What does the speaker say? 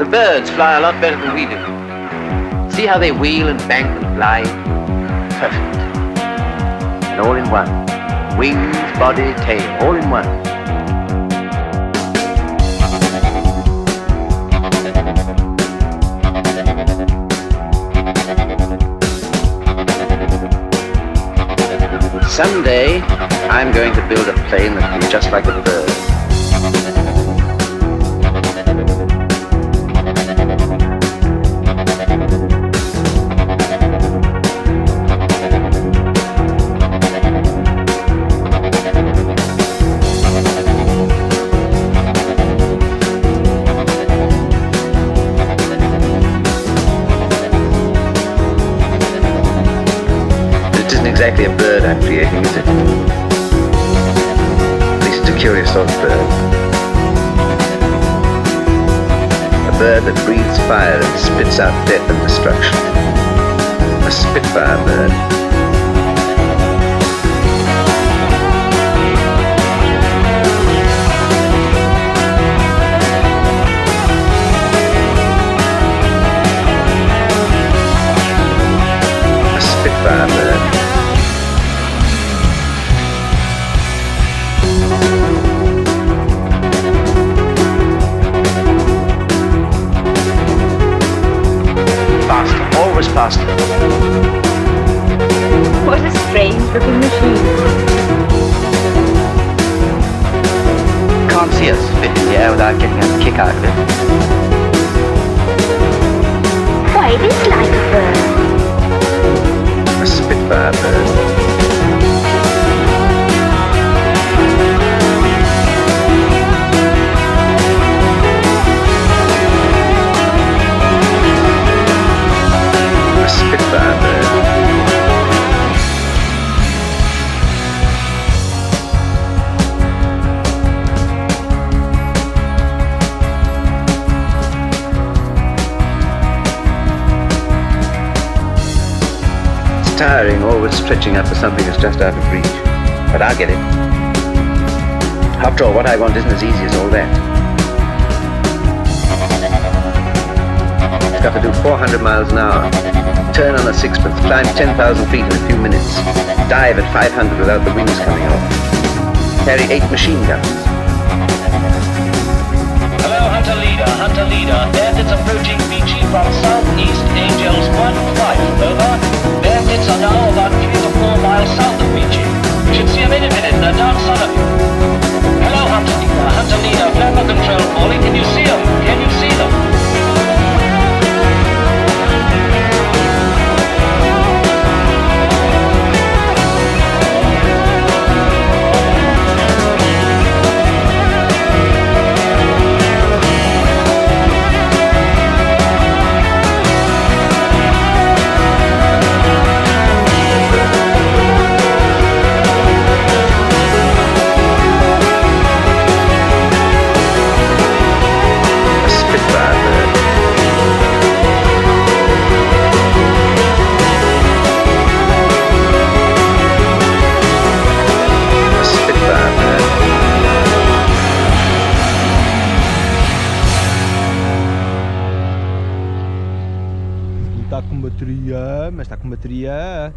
The birds fly a lot better than we do. See how they wheel and bank and fly? Perfect. And all in one. Wings, body, tail, all in one. Someday, I'm going to build a plane that will be just like a bird. Exactly a bird I'm creating, is it? At least it's a curious sort of bird. A bird that breathes fire and spits out death and destruction. A Spitfire bird. A Spitfire bird. Always faster. What a strange looking machine. Can't see us fit in the air without getting a kick out of it. Why, it is like a bird. A Spitfire bird. Spitfire bird. It's tiring, always stretching up for something that's just out of reach. But I'll get it. After all, what I want isn't as easy as all that. It's got to do 400 miles an hour. Turn on a sixpence, climb 10,000 feet in a few minutes, dive at 500 without the wings coming off, carry 8 machine guns. Hello, Hunter Leader. Bandits approaching Beachy from southeast, Angels 1-5, over. Bandits are now about 3 to 4 miles south of Beachy. You should see them in a minute, they're down south of you. Hello, Hunter Leader, flanker control calling, can you see them? Can you see them? Está com bateria, mas está com bateria.